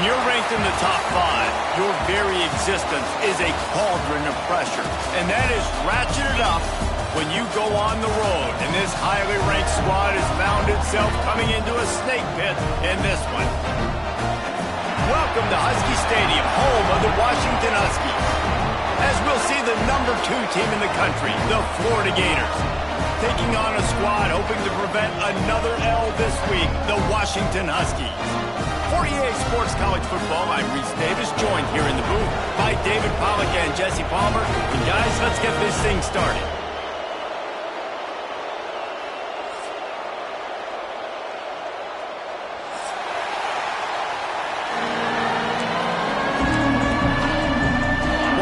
When you're ranked in the top 5, your very existence is a cauldron of pressure. And that is ratcheted up when you go on the road. And this highly ranked squad has found itself coming into a snake pit in this one. Welcome to Husky Stadium, home of the Washington Huskies. As we'll see the number 2 team in the country, the Florida Gators, taking on a squad hoping to prevent another L this week, the Washington Huskies. For EA Sports College Football, I'm Reese Davis, joined here in the booth by David Pollack and Jesse Palmer. And guys, let's get this thing started.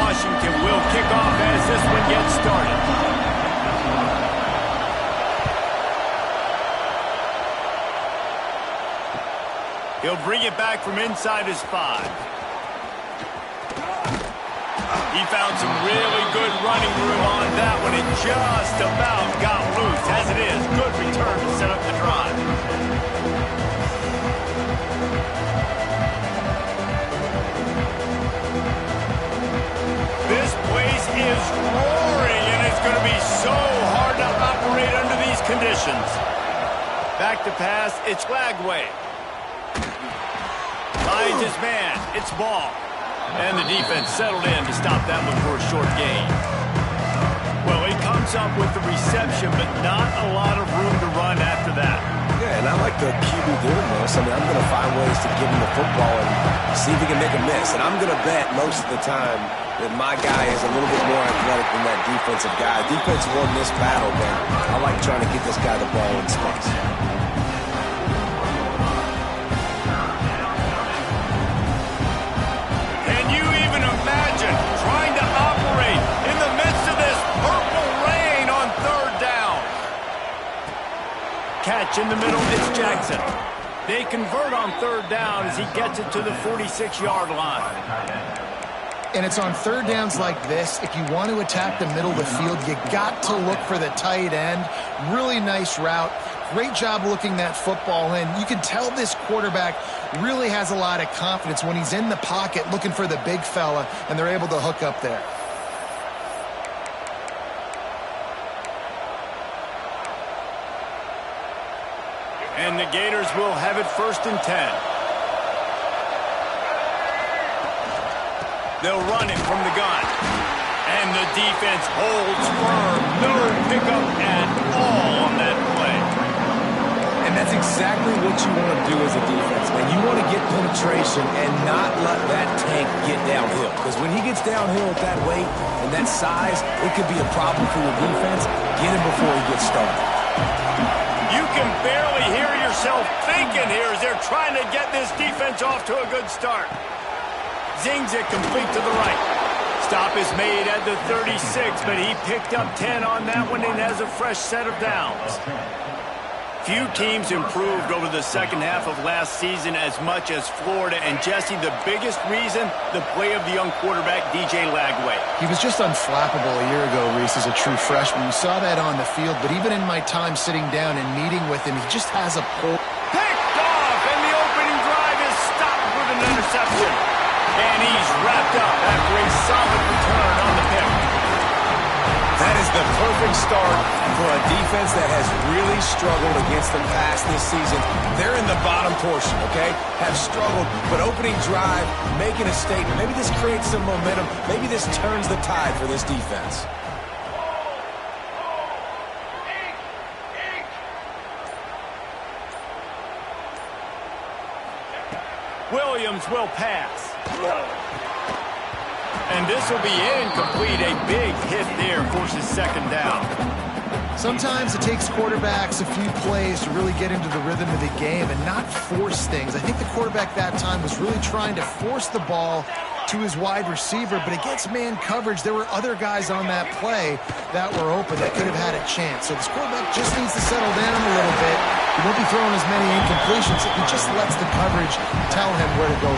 Washington will kick off as this one gets started. He'll bring it back from inside his 5. He found some really good running room on that one and just about got loose. As it is, good return to set up the drive. This place is roaring, and it's going to be so hard to operate under these conditions. Back to pass, it's Lagway. Finds his man, it's ball. And the defense settled in to stop that one for a short gain. Well, he comes up with the reception, but not a lot of room to run after that. Yeah, and I like the QB doing this. I mean, I'm going to find ways to give him the football and see if he can make a miss. And I'm going to bet most of the time that my guy is a little bit more athletic than that defensive guy. Defense won this battle, but I like trying to get this guy the ball in space. Trying to operate in the midst of this purple rain on 3rd down. Catch in the middle, it's Jackson. They convert on 3rd down as he gets it to the 46-yard line. And it's on 3rd downs like this. If you want to attack the middle of the field, you got to look for the tight end. Really nice route. Great job looking that football in. You can tell this quarterback really has a lot of confidence when he's in the pocket looking for the big fella, and they're able to hook up there. And the Gators will have it 1st and 10. They'll run it from the gun. And the defense holds firm. No pickup at all on that play. And that's exactly what you want to do as a defense, man. You want to get penetration and not let that tank get downhill. Because when he gets downhill at that weight and that size, it could be a problem for your defense. Get him before he gets started. You can barely hear yourself thinking here as they're trying to get this defense off to a good start. Zings it complete to the right. Stop is made at the 36, but he picked up 10 on that one and has a fresh set of downs. Few teams improved over the second half of last season as much as Florida. And Jesse, the biggest reason, the play of the young quarterback, DJ Lagway. He was just unflappable a year ago, Reese, as a true freshman. You saw that on the field, but even in my time sitting down and meeting with him, he just has a pull. Picked off, and the opening drive is stopped with an interception. And he's wrapped up after a solid return on the pick. That is the perfect start for a defense that has really struggled against the pass this season. They're in the bottom portion, okay? Have struggled, but opening drive, making a statement. Maybe this creates some momentum. Maybe this turns the tide for this defense. Williams will pass. And this will be incomplete. A big hit there forces 2nd down. Sometimes it takes quarterbacks a few plays to really get into the rhythm of the game and not force things. I think the quarterback that time was really trying to force the ball to his wide receiver, but against man coverage, there were other guys on that play that were open that could have had a chance. So this quarterback just needs to settle down a little bit. He won't be throwing as many incompletions if he just lets the coverage tell him where to go.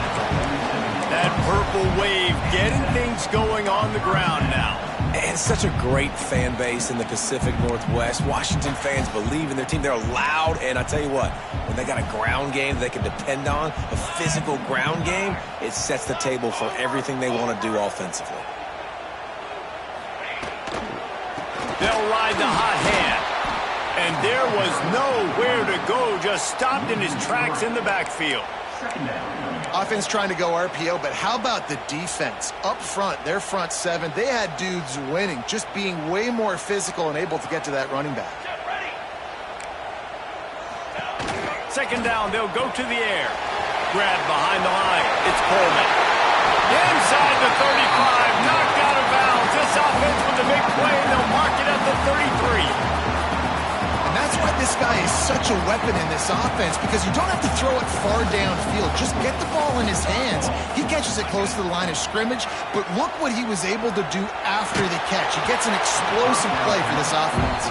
That purple wave getting things going on the ground now. And such a great fan base in the Pacific Northwest. Washington fans believe in their team. They're loud, and I tell you what, when they got a ground game they can depend on, a physical ground game, it sets the table for everything they want to do offensively. They'll ride the hot hand. And there was nowhere to go, just stopped in his tracks in the backfield. Offense trying to go RPO, but how about the defense? Up front, their front seven, they had dudes winning, just being way more physical and able to get to that running back. Second down, they'll go to the air. Grab behind the line. It's Coleman. Inside the 35, knocked out of bounds. This offense with a big play, and they'll mark it at the 33. That's why this guy is such a weapon in this offense, because you don't have to throw it far downfield. Just get the ball in his hands. He catches it close to the line of scrimmage, but look what he was able to do after the catch. He gets an explosive play for this offense.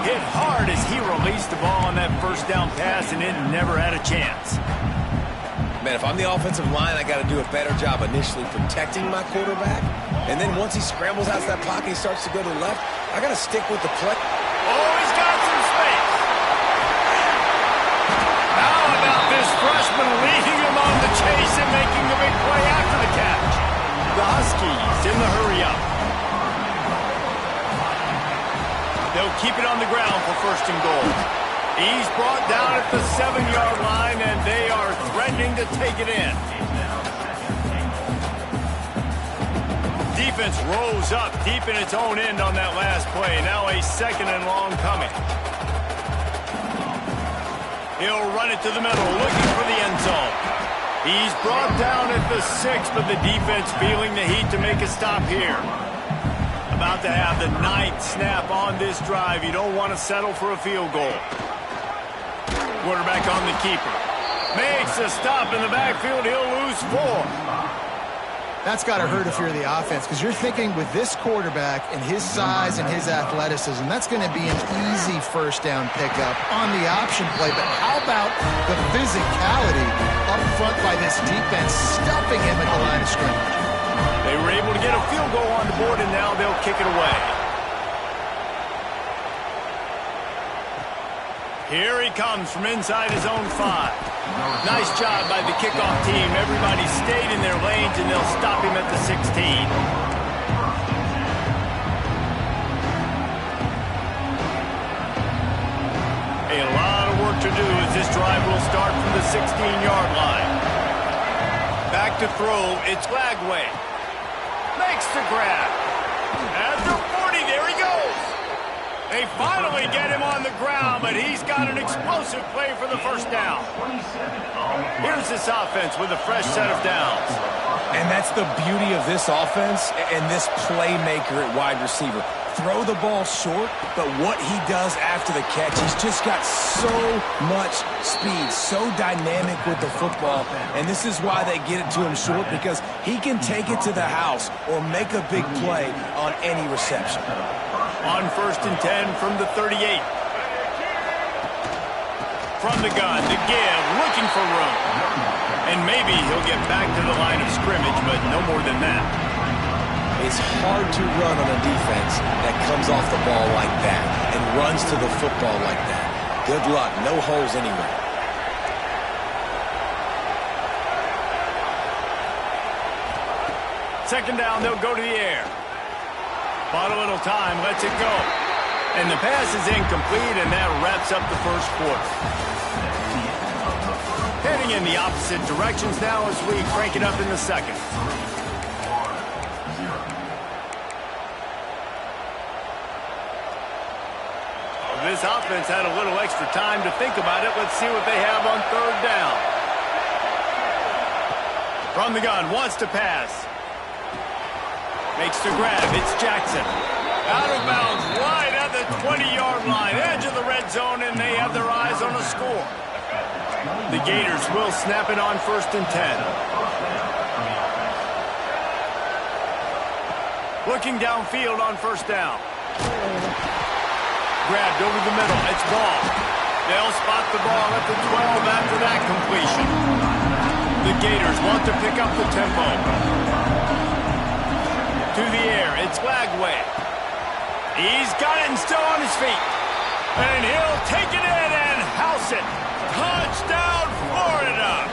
Hit hard as he released the ball on that first down pass, and it never had a chance. Man, if I'm the offensive line, I got to do a better job initially protecting my quarterback. And then once he scrambles out of that pocket, he starts to go to the left, I got to stick with the play. Oh, he's got some space. How about this freshman leading him on the chase and making the big play after the catch? The Huskies in the hurry-up. They'll keep it on the ground for first and goal. He's brought down at the 7-yard line, and they are threatening to take it in. Defense rose up deep in its own end on that last play. Now a second and long coming. He'll run it to the middle, looking for the end zone. He's brought down at the 6, but the defense feeling the heat to make a stop here. About to have the 9th snap on this drive. You don't want to settle for a field goal. Quarterback on the keeper. Makes a stop in the backfield. He'll lose 4. That's got to hurt if you're the offense, because you're thinking with this quarterback and his size and his athleticism, that's going to be an easy first down pickup on the option play. But how about the physicality up front by this defense, stuffing him at the line of scrimmage? They were able to get a field goal on the board, and now they'll kick it away. Here he comes from inside his own 5. Nice job by the kickoff team. Everybody stayed in their lanes, and they'll stop him at the 16. A lot of work to do as this drive will start from the 16-yard line. Back to throw. It's Lagway. Makes the grab. At the 40, there he goes. They finally get him on the ground, but he's got an explosive play for the first down. Here's this offense with a fresh set of downs. And that's the beauty of this offense and this playmaker at wide receiver. Throw the ball short, but what he does after the catch, he's just got so much speed, so dynamic with the football. And this is why they get it to him short, because he can take it to the house or make a big play on any reception. On first and 10 from the 38. From the gun, the give, looking for room. And maybe he'll get back to the line of scrimmage, but no more than that. It's hard to run on a defense that comes off the ball like that and runs to the football like that. Good luck, no holes anywhere. Second down, they'll go to the air. Bought a little time, lets it go. And the pass is incomplete, and that wraps up the first quarter. Heading in the opposite directions now as we crank it up in the second. This offense had a little extra time to think about it. Let's see what they have on third down. From the gun, wants to pass. Makes the grab. It's Jackson. Out of bounds, wide at the 20-yard line. Edge of the red zone, and they have their eyes on a score. The Gators will snap it on first and 10. Looking downfield on first down. Grabbed over the middle. It's ball. They'll spot the ball at the 12 after that completion. The Gators want to pick up the tempo. To to the air. It's Lagway. He's got it and still on his feet. And he'll take it in and house it. Touchdown, Florida.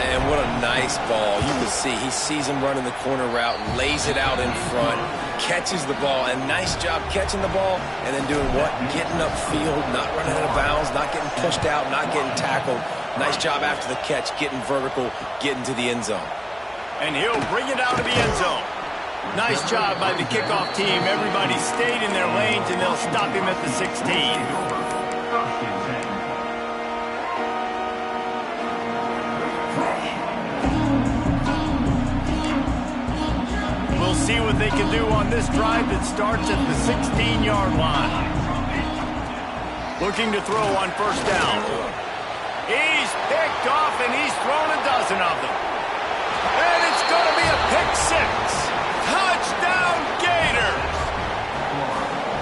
And what a nice ball. You can see he sees him running the corner route, lays it out in front, catches the ball, and nice job catching the ball and then doing what? Getting upfield, not running out of bounds, not getting pushed out, not getting tackled. Nice job after the catch, getting vertical, getting to the end zone. And he'll bring it out of the end zone. Nice job by the kickoff team. Everybody stayed in their lanes, and they'll stop him at the 16. We'll see what they can do on this drive that starts at the 16-yard line. Looking to throw on first down. He's picked off, and he's thrown a dozen of them. And it's going to be a pick six. Touchdown, Gators!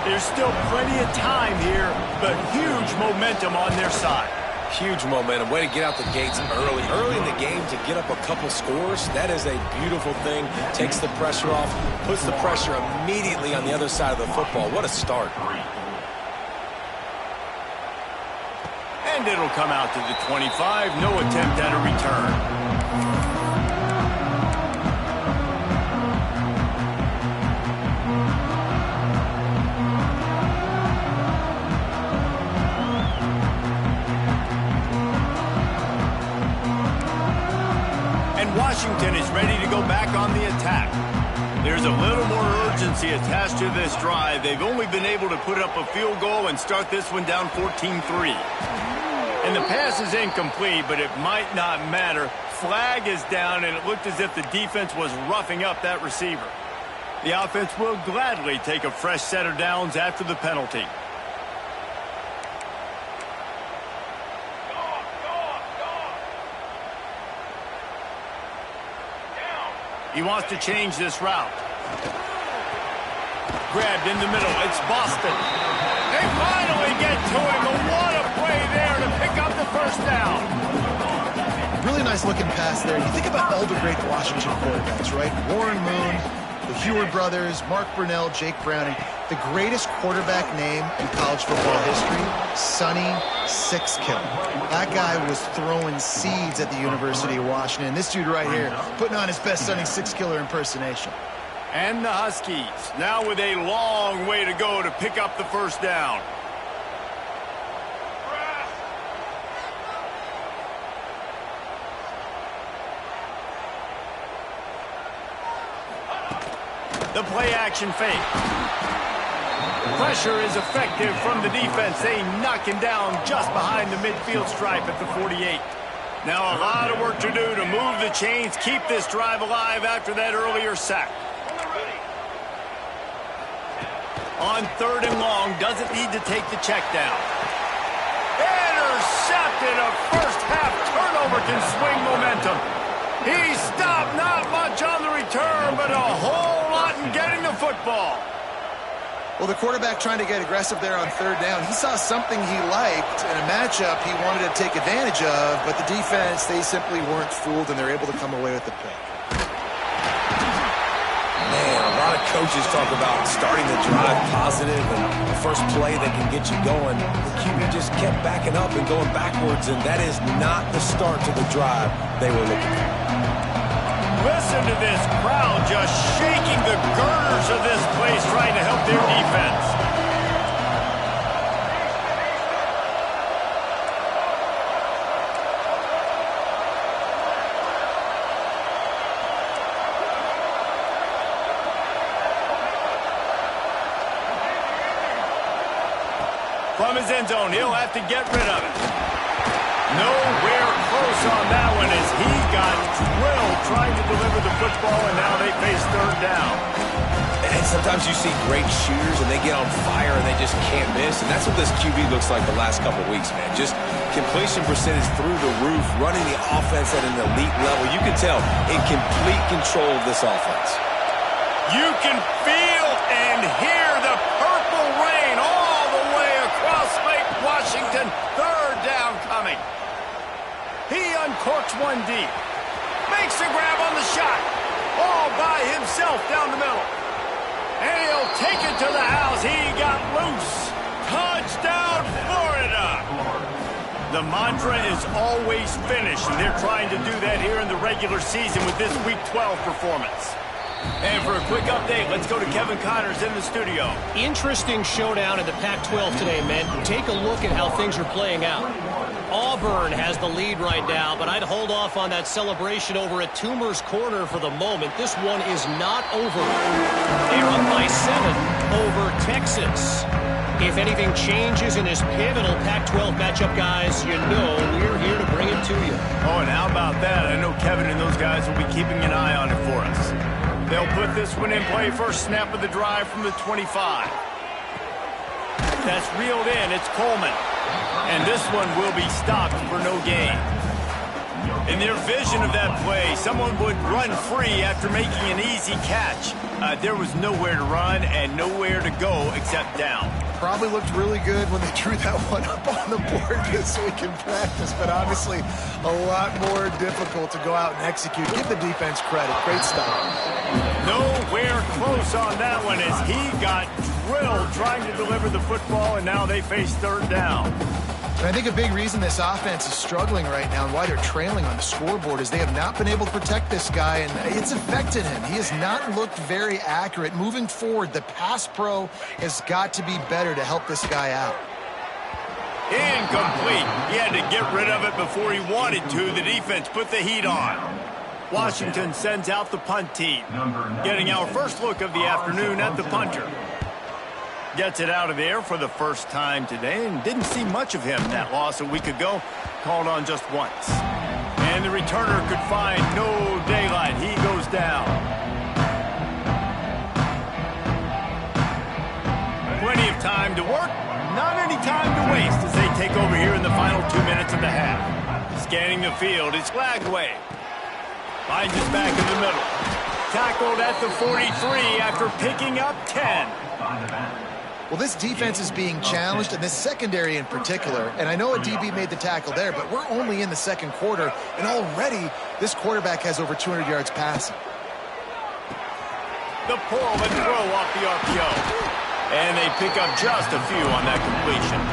There's still plenty of time here, but huge momentum on their side. Huge momentum. Way to get out the gates early. Early in the game to get up a couple scores. That is a beautiful thing. Takes the pressure off. Puts the pressure immediately on the other side of the football. What a start. And it'll come out to the 25. No attempt at a return. Washington is ready to go back on the attack. There's a little more urgency attached to this drive. They've only been able to put up a field goal and start this one down 14-3. And the pass is incomplete, but it might not matter. Flag is down, and it looked as if the defense was roughing up that receiver. The offense will gladly take a fresh set of downs after the penalty. He wants to change this route. Grabbed in the middle. It's Boston. They finally get to him. But what a play there to pick up the first down. Really nice looking pass there. You think about all the great Washington quarterbacks, right? Warren Moon, the Heward brothers, Mark Brunell, Jake Browning. The greatest quarterback name in college football history, Sonny Sixkill. That guy was throwing seeds at the University of Washington. This dude right here putting on his best Sonny Sixkiller impersonation. And the Huskies now with a long way to go to pick up the first down. The play action fake. Pressure is effective from the defense. They knock him down just behind the midfield stripe at the 48. Now a lot of work to do to move the chains, keep this drive alive after that earlier sack. On third and long, doesn't need to take the check down. Intercepted. A first half turnover can swing momentum. He stopped, not much on the return, but a whole lot in getting the football. Well, the quarterback trying to get aggressive there on third down. He saw something he liked in a matchup he wanted to take advantage of, but the defense, they simply weren't fooled, and they're able to come away with the pick. Man, a lot of coaches talk about starting the drive positive and the first play that can get you going. The QB just kept backing up and going backwards, and that is not the start to the drive they were looking for. Listen to this crowd just shaking the girders of this place trying to help their defense. From his end zone, he'll have to get rid of it. Nowhere close on that one as he got drilled trying to deliver the football, and now they face third down. And sometimes you see great shooters, and they get on fire, and they just can't miss. And that's what this QB looks like the last couple weeks, man. Just completion percentage through the roof, running the offense at an elite level. You can tell in complete control of this offense. You can feel and hear the purple rain all the way across Lake Washington. Third down coming. He uncorks one deep. Makes the grab on the shot. all by himself down the middle. And he'll take it to the house. He got loose. Touchdown, Florida. The mantra is always finish, and they're trying to do that here in the regular season with this Week 12 performance. And for a quick update, let's go to Kevin Connors in the studio. Interesting showdown in the Pac-12 today, men. Take a look at how things are playing out. Auburn has the lead right now, but I'd hold off on that celebration over at Toomer's Corner for the moment. This one is not over. They're up by 7 over Texas. If anything changes in this pivotal Pac-12 matchup, guys, you know we're here to bring it to you. Oh, and how about that? I know Kevin and those guys will be keeping an eye on it for us. They'll put this one in play. First snap of the drive from the 25. That's reeled in. It's Coleman. And this one will be stopped for no gain. In their vision of that play, someone would run free after making an easy catch. There was nowhere to run and nowhere to go except down. Probably looked really good when they drew that one up on the board this week in practice, but obviously a lot more difficult to go out and execute. Give the defense credit. Great stop. Nowhere close on that one as he got drilled trying to deliver the football, and now they face third down. And I think a big reason this offense is struggling right now and why they're trailing on the scoreboard is they have not been able to protect this guy, and it's affected him. He has not looked very accurate. Moving forward, the pass pro has got to be better to help this guy out. Incomplete. He had to get rid of it before he wanted to. The defense put the heat on. Washington sends out the punt team. Getting our first look of the afternoon at the punter. Gets it out of there for the first time today and didn't see much of him. That loss a week ago, called on just once. And the returner could find no daylight. He goes down. Plenty of time to work, not any time to waste as they take over here in the final 2 minutes of the half. Scanning the field, it's Lagway. Finds his back in the middle. Tackled at the 43 after picking up 10. Well, this defense is being challenged, and this secondary in particular. And I know a DB made the tackle there, but we're only in the second quarter, and already this quarterback has over 200 yards passing. The pull and throw off the RPO. And they pick up just a few on that completion.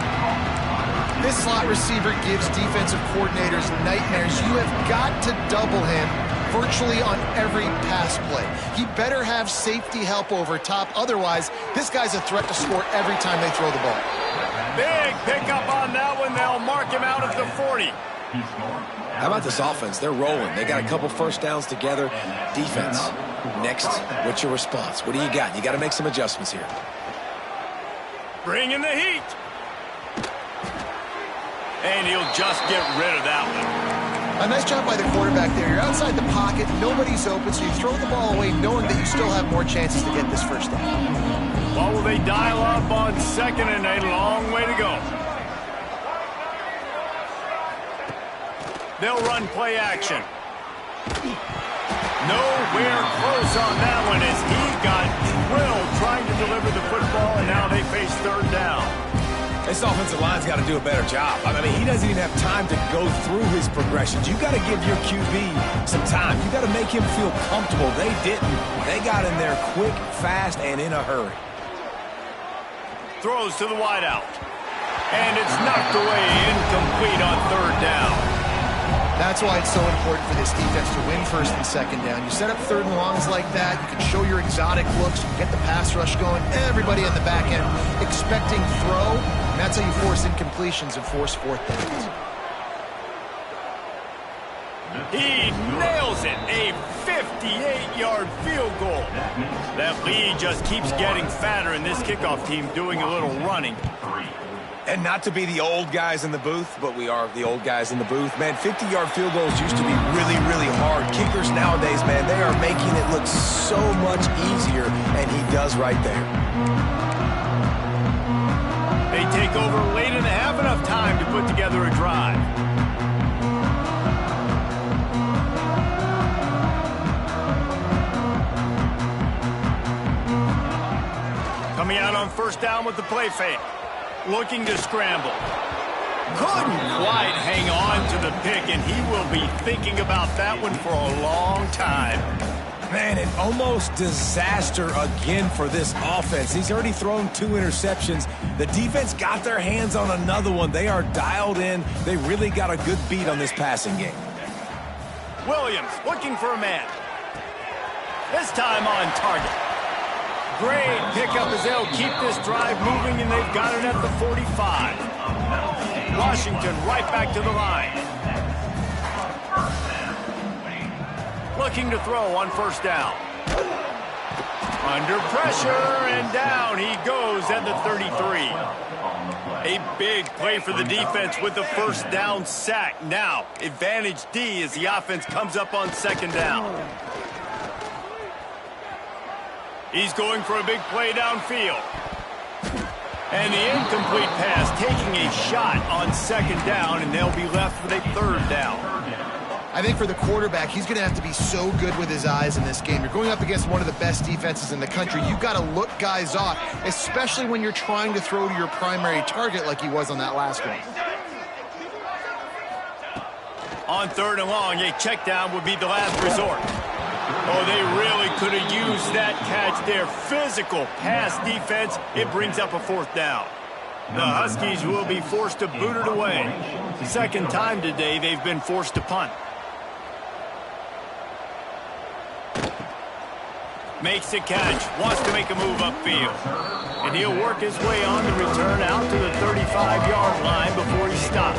This slot receiver gives defensive coordinators nightmares. You have got to double him virtually on every pass play. He better have safety help over top. Otherwise, this guy's a threat to score every time they throw the ball. Big pickup on that one. They'll mark him out at the 40. How about this offense? They're rolling. They got a couple first downs together. Defense. Next, what's your response? What do you got? You got to make some adjustments here. Bringing the heat. And he'll just get rid of that one. A nice job by the quarterback there. You're outside the pocket, nobody's open, so you throw the ball away knowing that you still have more chances to get this first down. Well, will they dial up on second and a long way to go? They'll run play action. Nowhere close on that one as he got drilled trying to deliver the football, and now they face third down. This offensive line's got to do a better job. I mean, he doesn't even have time to go through his progressions. You got to give your QB some time. You got to make him feel comfortable. They didn't. They got in there quick, fast, and in a hurry. Throws to the wideout. And it's knocked away, incomplete on third down. That's why it's so important for this defense to win first and second down. You set up third and longs like that, you can show your exotic looks, you can get the pass rush going, everybody in the back end expecting throw, and that's how you force incompletions and force fourth downs. He nails it, a 58-yard field goal. That lead just keeps getting fatter, and this kickoff team doing a little running. And not to be the old guys in the booth, but we are the old guys in the booth. Man, 50-yard field goals used to be really, really hard. Kickers nowadays, man, they are making it look so much easier, and he does right there. They take over late in the half, enough time to put together a drive. Coming out on first down with the play fake. Looking to scramble. Couldn't quite hang on to the pick, and he will be thinking about that one for a long time. Man, an almost disaster again for this offense. He's already thrown 2 interceptions. The defense got their hands on another one. They are dialed in. They really got a good beat on this passing game. Williams looking for a man. This time on target. Great pickup as they'll keep this drive moving, and they've got it at the 45. Washington right back to the line. Looking to throw on first down. Under pressure, and down he goes at the 33. A big play for the defense with the first down sack. Now, advantage D as the offense comes up on second down. He's going for a big play downfield. And the incomplete pass taking a shot on second down, and they'll be left with a third down. I think for the quarterback, he's going to have to be so good with his eyes in this game. You're going up against one of the best defenses in the country. You've got to look guys off, especially when you're trying to throw to your primary target like he was on that last one. On third and long, a check down would be the last resort. Oh, they really could have used that catch there. Physical pass defense. It brings up a fourth down. The Huskies will be forced to boot it away. Second time today they've been forced to punt. Makes the catch, wants to make a move upfield. And he'll work his way on the return out to the 35-yard line before he stopped.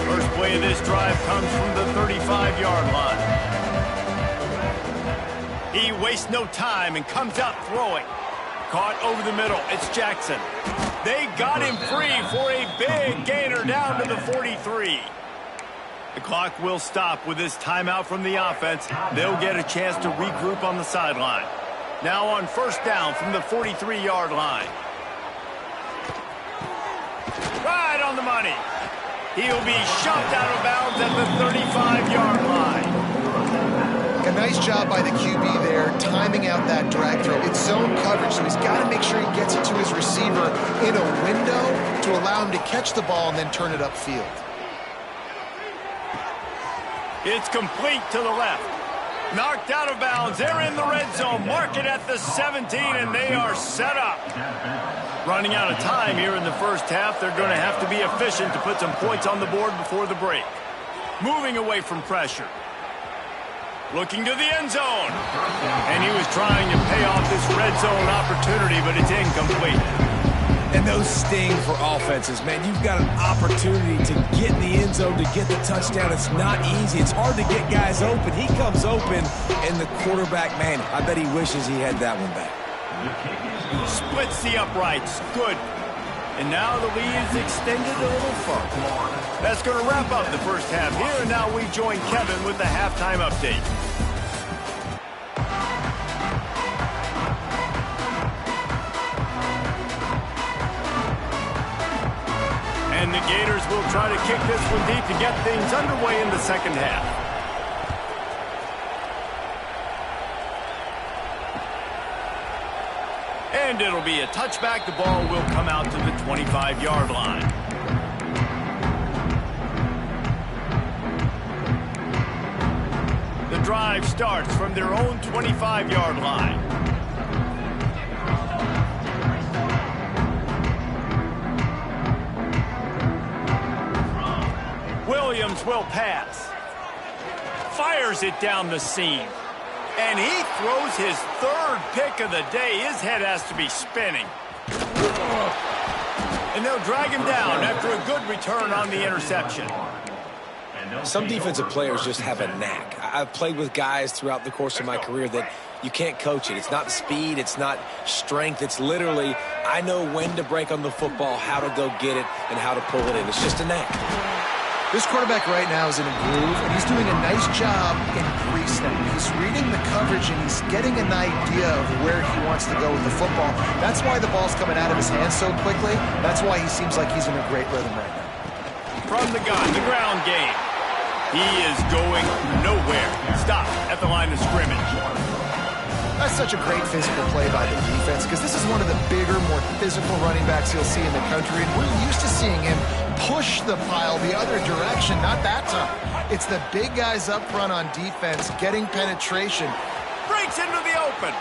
First play of this drive comes from the 35-yard line. He wastes no time and comes out throwing. Caught over the middle, it's Jackson. They got him free for a big gainer down to the 43. The clock will stop with this timeout from the offense. They'll get a chance to regroup on the sideline. Now on first down from the 43-yard line. Right on the money. He'll be shoved out of bounds at the 35-yard line. A nice job by the QB there, timing out that drag throw. It's zone coverage, so he's got to make sure he gets it to his receiver in a window to allow him to catch the ball and then turn it upfield. It's complete to the left. Knocked out of bounds. They're in the red zone. Mark it at the 17, and they are set up. Running out of time here in the first half. They're going to have to be efficient to put some points on the board before the break. Moving away from pressure. Looking to the end zone. And he was trying to pay off this red zone opportunity, but it's incomplete. And those sting for offenses, man. You've got an opportunity to get in the end zone, to get the touchdown. It's not easy. It's hard to get guys open. He comes open, and the quarterback, man, I bet he wishes he had that one back. Splits the uprights. Good. And now the lead is extended a little further. That's going to wrap up the first half here, and now we join Kevin with the halftime update. And the Gators will try to kick this one deep to get things underway in the second half. And it'll be a touchback. The ball will come out to the 25-yard line. The drive starts from their own 25-yard line. Williams will pass. Fires it down the seam. And he throws his third pick of the day. His head has to be spinning. And they'll drag him down after a good return on the interception. Some defensive players just have a knack. I've played with guys throughout the course of my career that you can't coach it. It's not speed. It's not strength. It's literally, I know when to break on the football, how to go get it, and how to pull it in. It's just a knack. This quarterback right now is in a groove, and he's doing a nice job in pre-snap. He's reading the coverage, and he's getting an idea of where he wants to go with the football. That's why the ball's coming out of his hands so quickly. That's why he seems like he's in a great rhythm right now. From the gun, the ground game. He is going nowhere. Stop at the line of scrimmage. That's such a great physical play by the defense, because this is one of the bigger, more physical running backs you'll see in the country, and we're used to seeing him push the pile the other direction. Not that time. It's the big guys up front on defense getting penetration. Breaks into the open.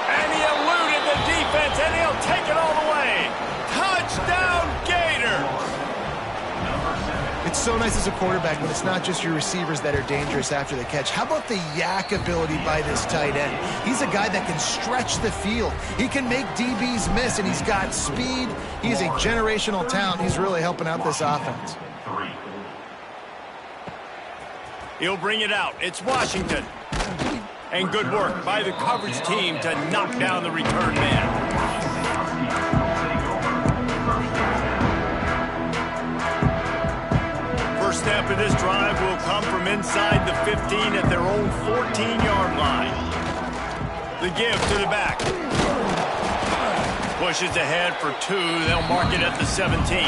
And he eluded the defense, and he'll take it all the way. Touchdown, Gators! It's so nice as a quarterback when it's not just your receivers that are dangerous after the catch. How about the yak ability by this tight end? He's a guy that can stretch the field. He can make DBs miss, and he's got speed. He's a generational talent. He's really helping out this offense. He'll bring it out. It's Washington. And good work by the coverage team to knock down the return man. First snap of this drive will come from inside the 15 at their own 14-yard line. The give to the back. Pushes ahead for 2. They'll mark it at the 17.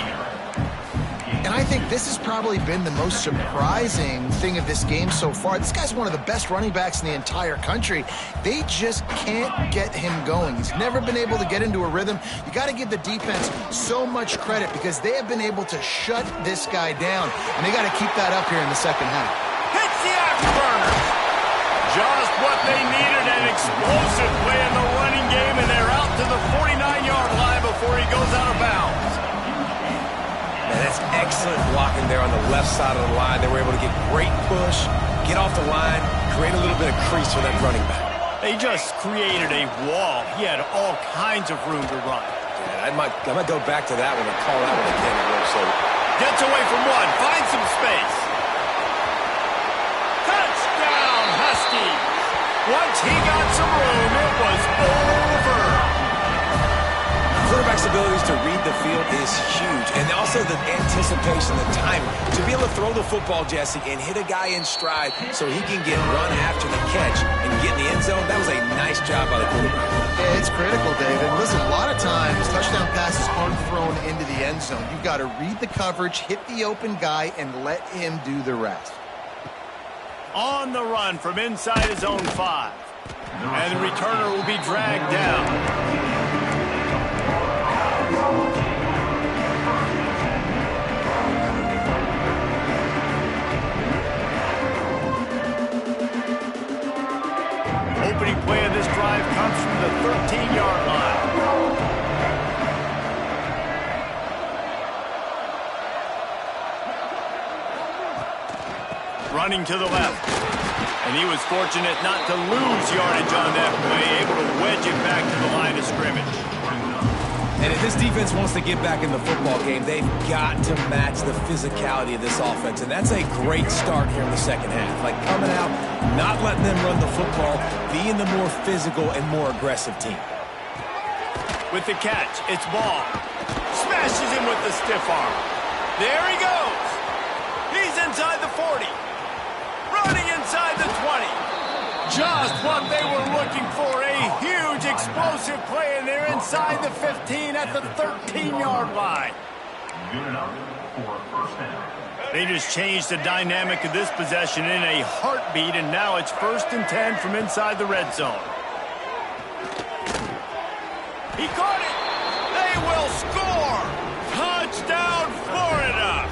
And I think this has probably been the most surprising thing of this game so far. This guy's one of the best running backs in the entire country. They just can't get him going. He's never been able to get into a rhythm. You got to give the defense so much credit because they have been able to shut this guy down. And they got to keep that up here in the second half. Hits the afterburners. Just what they needed, an explosive play in the running game, and they're out to the 49-yard line before he goes out of bounds. And that's excellent blocking there on the left side of the line. They were able to get great push, get off the line, create a little bit of crease for that running back. They just created a wall. He had all kinds of room to run. Yeah, I might go back to that one and call that one again. So gets away from one, finds some space. Touchdown, Huskies. Once he got some room, it was over. Quarterback's abilities to read the field is huge, and also the anticipation, the timing. To be able to throw the football, Jesse, and hit a guy in stride so he can get run after the catch and get in the end zone, that was a nice job by the quarterback. Yeah, it's critical, David. Listen, a lot of times touchdown passes aren't thrown into the end zone. You've got to read the coverage, hit the open guy, and let him do the rest. On the run from inside his own 5. And the returner will be dragged down. Opening play of this drive comes from the 13-yard line. Running to the left. And he was fortunate not to lose yardage on that play, able to wedge it back to the line of scrimmage. And if this defense wants to get back in the football game, they've got to match the physicality of this offense. And that's a great start here in the second half. Like coming out, not letting them run the football, being the more physical and more aggressive team. With the catch, it's Ball. Smashes him with the stiff arm. There he goes. He's inside the 40. Running inside the 20. Just what they were looking for, a huge explosive play, and they're inside the 15 at the 13-yard line. They just changed the dynamic of this possession in a heartbeat, and now it's 1st and 10 from inside the red zone. He caught it. They will score. Touchdown, Florida.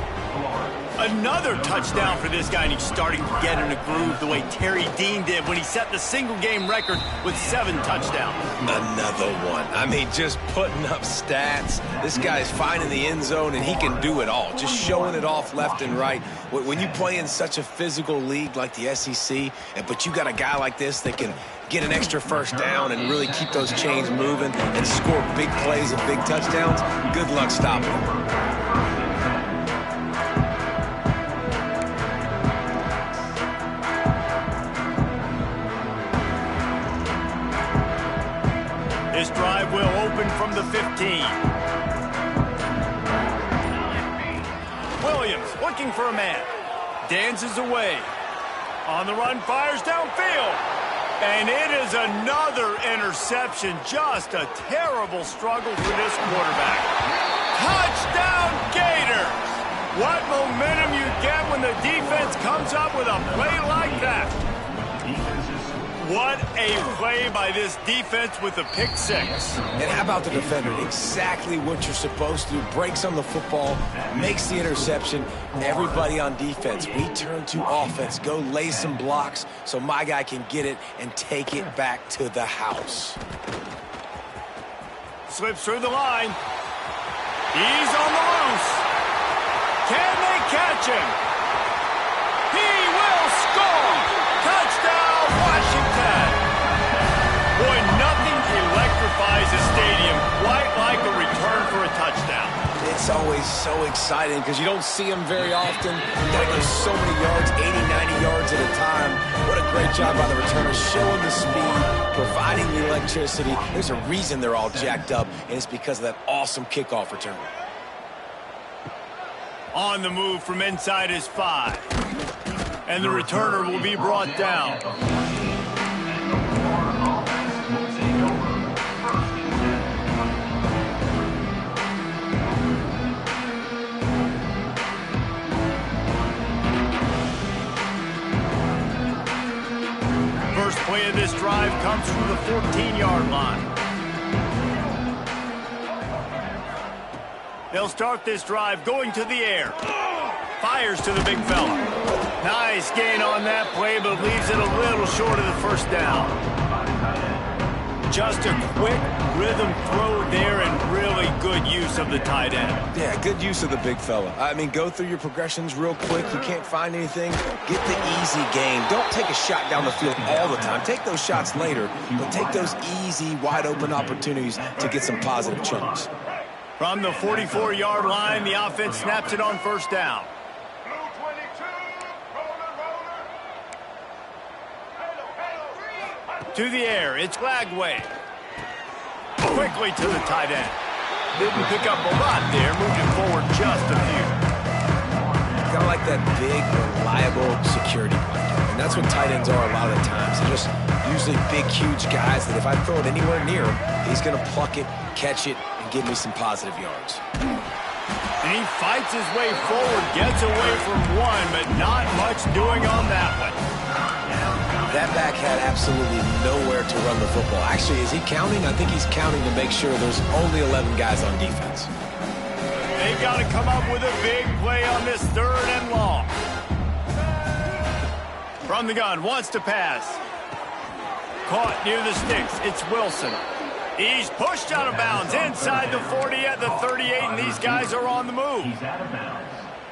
Another touchdown for this guy, and he's starting to get in a groove the way Terry Dean did when he set the single-game record with 7 touchdowns. Another one. I mean, just putting up stats. This guy's finding the end zone, and he can do it all. Just showing it off left and right. When you play in such a physical league like the SEC, but you got a guy like this that can get an extra first down and really keep those chains moving and score big plays and big touchdowns, good luck stopping him. This drive will open from the 15. Williams looking for a man. Dances away. On the run, fires downfield. And it is another interception. Just a terrible struggle for this quarterback. Touchdown, Gators! What momentum you get when the defense comes up with a play like that. What a play by this defense with a pick six. And how about the defender? Exactly what you're supposed to do. Breaks on the football, makes the interception. Everybody on defense, we turn to offense. Go lay some blocks so my guy can get it and take it back to the house. Slips through the line. He's on the loose. Can they catch him? He will score! Touchdown, Washington! Boy, nothing electrifies a stadium quite like a return for a touchdown. It's always so exciting because you don't see them very often. You got to go so many yards, 80, 90 yards at a time. What a great job by the returner, showing the speed, providing the electricity. There's a reason they're all jacked up, and it's because of that awesome kickoff return. On the move from inside his 5. And the returner will be brought down. First play of this drive comes from the 14-yard line. They'll start this drive going to the air. Fires to the big fella. Nice gain on that play, but leaves it a little short of the first down. Just a quick rhythm throw there and really good use of the tight end. Yeah, good use of the big fella. I mean, go through your progressions real quick. You can't find anything, get the easy gain. Don't take a shot down the field all the time. Take those shots later, but take those easy, wide-open opportunities to get some positive chunks. From the 44-yard line, the offense snaps it on first down. To the air, it's Glagway. Quickly to the tight end. Didn't pick up a lot there, moving forward just a few. Kind of like that big, reliable security blanket. And that's what tight ends are a lot of the times. They're just usually big, huge guys that if I throw it anywhere near him, he's going to pluck it, catch it, and give me some positive yards. And he fights his way forward, gets away from one, but not much doing on that one. That back had absolutely nowhere to run the football. Actually, is he counting? I think he's counting to make sure there's only 11 guys on defense. They've got to come up with a big play on this 3rd and long. From the gun, wants to pass. Caught near the sticks. It's Wilson. He's pushed out of bounds inside the 40 at the 38, and these guys are on the move.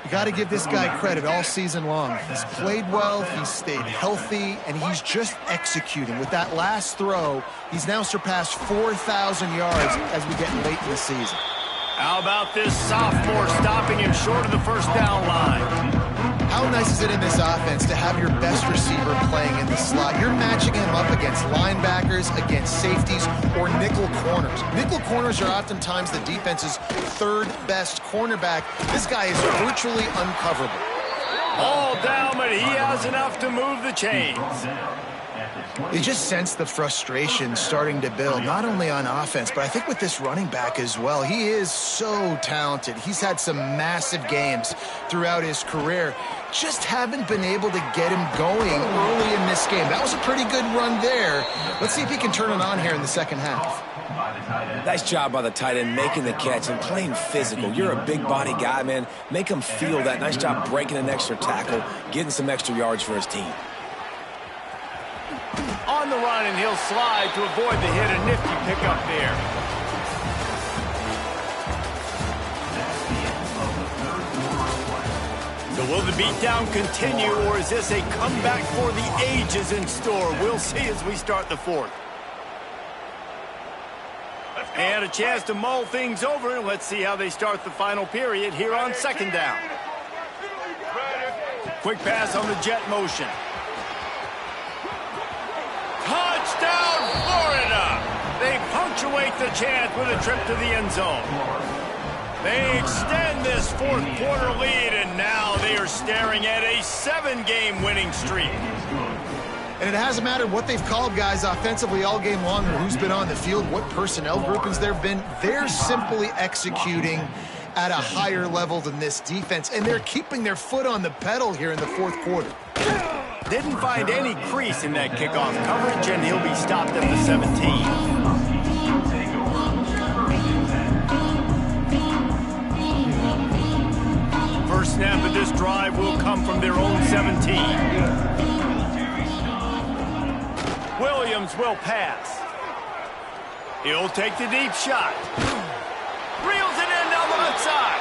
You got to give this guy credit all season long. He's played well, he's stayed healthy, and he's just executing. With that last throw, he's now surpassed 4,000 yards as we get late in the season. How about this sophomore stopping him short of the first down line? How nice is it in this offense to have your best receiver playing in the slot? You're matching him up against linebackers, against safeties, or nickel corners. Nickel corners are oftentimes the defense's 3rd best cornerback. This guy is virtually uncoverable. All down, but he has enough to move the chains. You just sense the frustration starting to build, not only on offense, but I think with this running back as well. He is so talented. He's had some massive games throughout his career. Just haven't been able to get him going early in this game. That was a pretty good run there. Let's see if he can turn it on here in the second half. Nice job by the tight end making the catch and playing physical. You're a big body guy, man. Make him feel that. Nice job breaking an extra tackle, getting some extra yards for his team. On the run, and he'll slide to avoid the hit. A nifty pickup there. So will the beatdown continue, or is this a comeback for the ages in store? We'll see as we start the 4th. And a chance to mull things over. Let's see how they start the final period here on 2nd down. Quick pass on the jet motion. Touchdown, Florida! They punctuate the chance with a trip to the end zone. They extend this 4th quarter lead, and now they are staring at a 7-game winning streak. And it hasn't mattered what they've called guys offensively all game long or who's been on the field, what personnel groupings there have been. They're simply executing at a higher level than this defense, and they're keeping their foot on the pedal here in the 4th quarter. Didn't find any crease in that kickoff coverage, and he'll be stopped at the 17. First snap of this drive will come from their own 17. Williams will pass. He'll take the deep shot. Reels it in down the left side.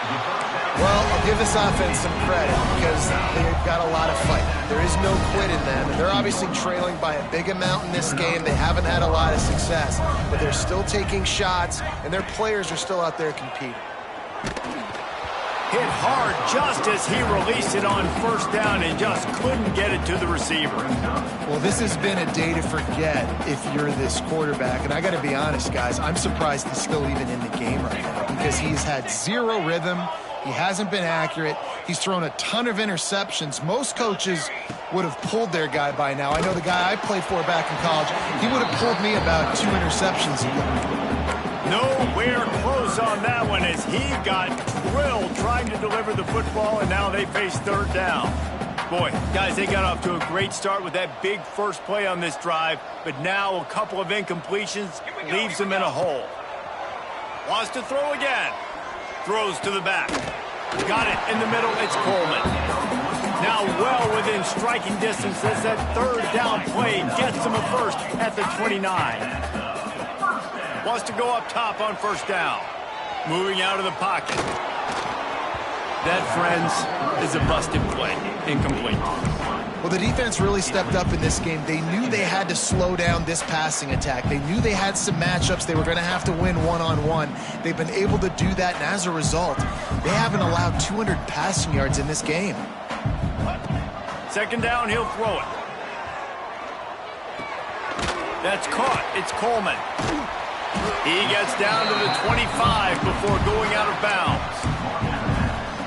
Well, I'll give this offense some credit because they've got a lot of fight. There is no quit in them, and they're obviously trailing by a big amount in this game. They haven't had a lot of success, but they're still taking shots, and their players are still out there competing. Hit hard just as he released it on first down and just couldn't get it to the receiver. Well, this has been a day to forget if you're this quarterback. And I got to be honest, guys, I'm surprised he's still even in the game right now because he's had zero rhythm. He hasn't been accurate. He's thrown a ton of interceptions. Most coaches would have pulled their guy by now. I know the guy I played for back in college, he would have pulled me about 2 interceptions ago. Nowhere close on that one as he got drilled trying to deliver the football, and now they face third down. Boy, guys, they got off to a great start with that big first play on this drive, but now a couple of incompletions leaves them in a hole. Wants to throw again. Throws to the back. Got it in the middle. It's Coleman. Now well within striking distance as that third down play gets them a first at the 29. Wants to go up top on first down. Moving out of the pocket. That, friends, is a busted play. Incomplete. Well, the defense really stepped up in this game. They knew they had to slow down this passing attack. They knew they had some matchups they were going to have to win one-on-one. They've been able to do that, and as a result, they haven't allowed 200 passing yards in this game. Second down, he'll throw it. That's caught. It's Coleman. He gets down to the 25 before going out of bounds.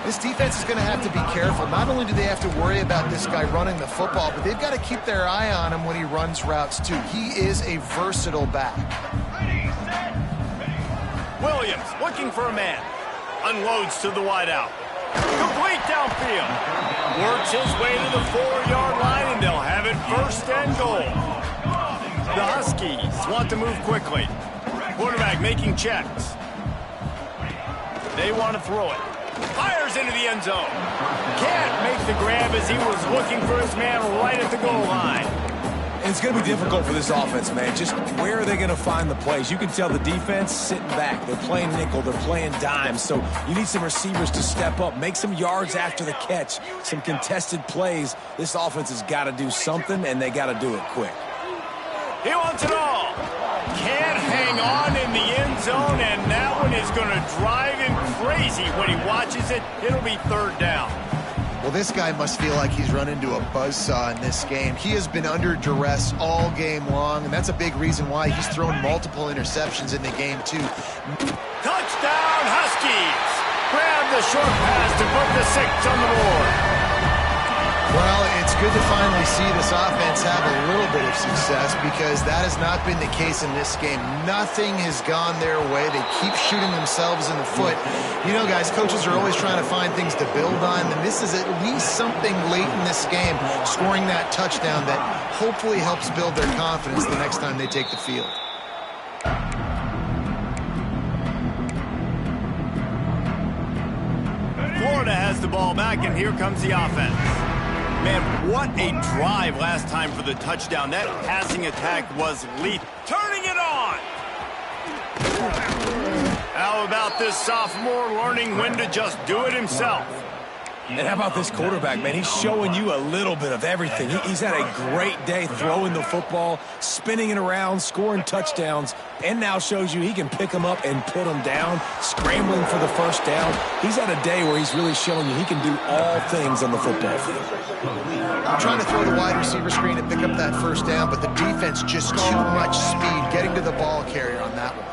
This defense is going to have to be careful. Not only do they have to worry about this guy running the football, but they've got to keep their eye on him when he runs routes, too. He is a versatile back. Williams looking for a man. Unloads to the wideout. Complete downfield. Works his way to the 4-yard line, and they'll have it first and goal. The Huskies want to move quickly. Quarterback making checks. They want to throw it. Fires into the end zone. Can't make the grab as he was looking for his man right at the goal line. And it's going to be difficult for this offense, man. Just where are they going to find the plays? You can tell the defense sitting back. They're playing nickel. They're playing dime. So you need some receivers to step up, make some yards after the catch, some contested plays. This offense has got to do something, and they got to do it quick. He wants it all. Can't hang on in the end zone, and that one is going to drive him crazy when he watches it. It'll be third down. Well, this guy must feel like he's run into a buzzsaw in this game. He has been under duress all game long, and that's a big reason why he's thrown multiple interceptions in the game, too. Touchdown, Huskies! Grab the short pass to put the 6 on the board. Well, it's good to finally see this offense have a little bit of success because that has not been the case in this game. Nothing has gone their way. They keep shooting themselves in the foot. You know, guys, coaches are always trying to find things to build on, and this is at least something late in this game, scoring that touchdown that hopefully helps build their confidence the next time they take the field. Florida has the ball back, and here comes the offense. Man, what a drive last time for the touchdown. That passing attack was lethal. Turning it on! How about this sophomore learning when to just do it himself? And how about this quarterback, man? He's showing you a little bit of everything. He's had a great day throwing the football, spinning it around, scoring touchdowns, and now shows you he can pick them up and put them down, scrambling for the first down. He's had a day where he's really showing you he can do all things on the football field. I'm trying to throw the wide receiver screen and pick up that first down, but the defense just too much speed getting to the ball carrier on that one.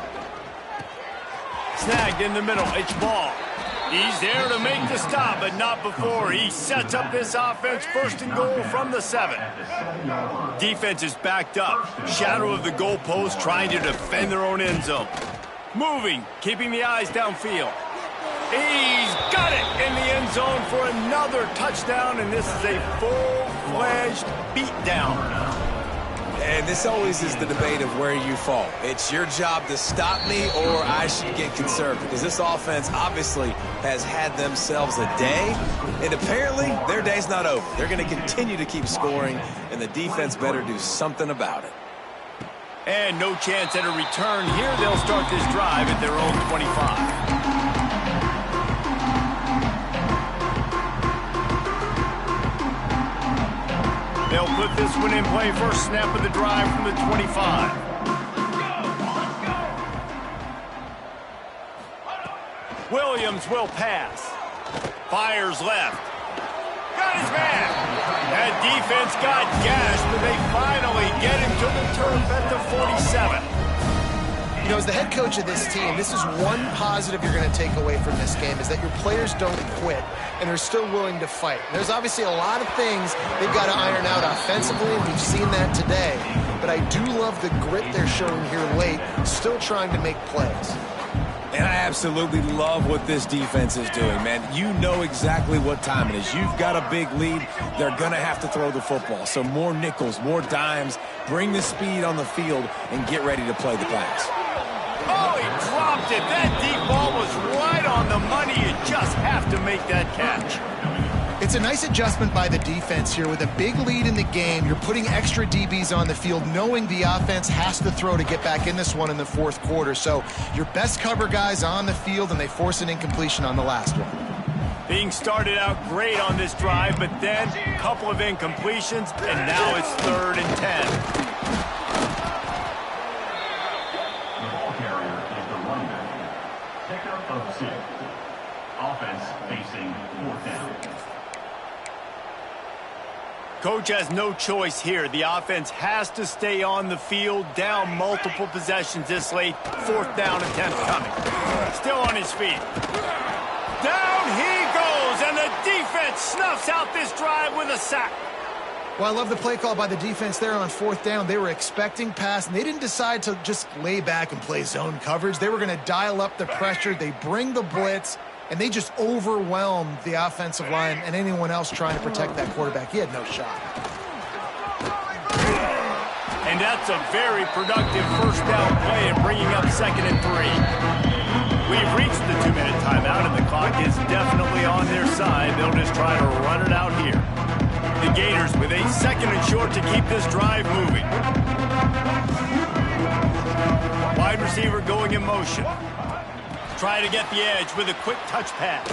Snagged in the middle. It's Ball. He's there to make the stop, but not before. He sets up this offense first and goal from the 7. Defense is backed up. Shadow of the goalpost trying to defend their own end zone. Moving, keeping the eyes downfield. He's got it in the end zone for another touchdown, and this is a full-fledged beatdown. And this always is the debate of where you fall. It's your job to stop me or I should get conservative, because this offense obviously has had themselves a day, and apparently their day's not over. They're going to continue to keep scoring, and the defense better do something about it. And no chance at a return here. They'll start this drive at their own 25. They'll put this one in play. First snap of the drive from the 25. Williams will pass. Fires left. Got his man. That defense got gashed, but they finally get him to the turf at the 47. You know, as the head coach of this team, this is one positive you're going to take away from this game, is that your players don't quit, and they're still willing to fight. And there's obviously a lot of things they've got to iron out offensively, and we've seen that today. But I do love the grit they're showing here late, still trying to make plays. And I absolutely love what this defense is doing, man. You know exactly what time it is. You've got a big lead. They're going to have to throw the football. So more nickels, more dimes, bring the speed on the field, and get ready to play the pass. Oh, he dropped it. That deep ball was right on the money. You just have to make that catch. It's a nice adjustment by the defense here. With a big lead in the game, you're putting extra DBs on the field, knowing the offense has to throw to get back in this one in the fourth quarter. So your best cover guys on the field, and they force an incompletion on the last one. Being started out great on this drive, but then a couple of incompletions, and now it's 3rd and 10. The ball carrier is the running back. Pickup of 6. Offense facing 4th down. Coach has no choice here. The offense has to stay on the field, down multiple possessions this late. 4th down attempt coming. Still on his feet. Down he goes, and the defense snuffs out this drive with a sack. Well, I love the play call by the defense there on 4th down. They were expecting pass, and they didn't decide to just lay back and play zone coverage. They were going to dial up the pressure. They bring the blitz, and they just overwhelmed the offensive line and anyone else trying to protect that quarterback. He had no shot. And that's a very productive first down play in bringing up 2nd and 3. We've reached the 2-minute timeout, and the clock is definitely on their side. They'll just try to run it out here. The Gators with a 2nd and short to keep this drive moving. Wide receiver going in motion. Try to get the edge with a quick touch pass.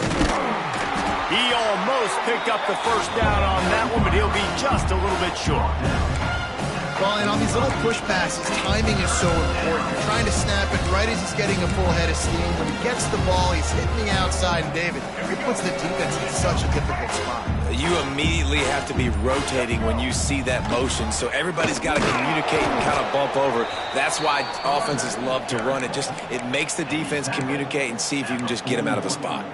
He almost picked up the first down on that one, but he'll be just a little bit short. Well, and on these little push passes, timing is so important. You're trying to snap it right as he's getting a full head of steam. When he gets the ball, he's hitting the outside, and David, it puts the defense in such a difficult spot. You immediately have to be rotating when you see that motion, so everybody's got to communicate and kind of bump over. That's why offenses love to run it. It makes the defense communicate and see if you can just get them out of a spot.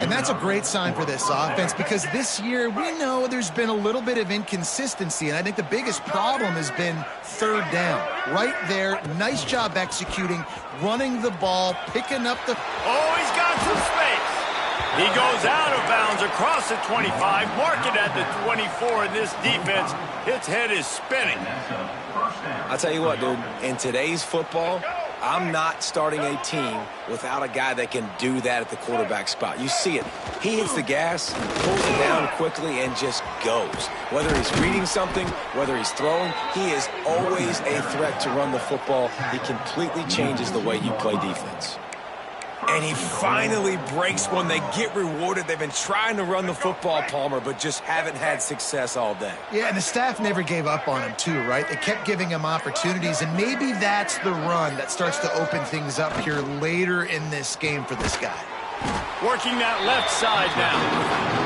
And that's a great sign for this offense, because this year we know there's been a little bit of inconsistency, and I think the biggest problem has been 3rd down. Right there, nice job executing, running the ball, picking up the... Oh, he's got some space. He goes out of bounds across the 25, mark it at the 24, and this defense, its head is spinning. I'll tell you what, dude, in today's football, I'm not starting a team without a guy that can do that at the quarterback spot. You see it. He hits the gas, pulls it down quickly, and just goes. Whether he's reading something, whether he's throwing, he is always a threat to run the football. He completely changes the way you play defense. And he finally breaks one. They get rewarded. They've been trying to run the football, Palmer, but just haven't had success all day. Yeah, and the staff never gave up on him, too, right? They kept giving him opportunities, and maybe that's the run that starts to open things up here later in this game for this guy. Working that left side now.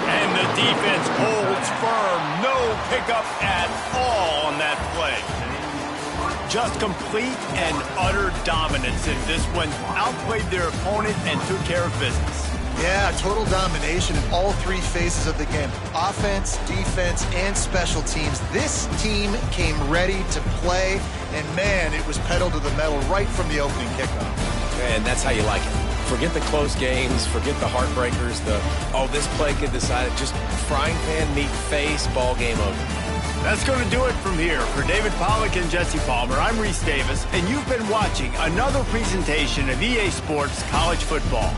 And the defense holds firm. No pickup at all on that play. Just complete and utter dominance in this one. Outplayed their opponent and took care of business. Yeah, total domination in all 3 phases of the game. Offense, defense, and special teams. This team came ready to play, and man, it was pedal to the metal right from the opening kickoff. And that's how you like it. Forget the close games, forget the heartbreakers, this play could decide it. Just frying pan, meat face, ball game over. That's going to do it from here. For David Pollack and Jesse Palmer, I'm Reese Davis, and you've been watching another presentation of EA Sports College Football.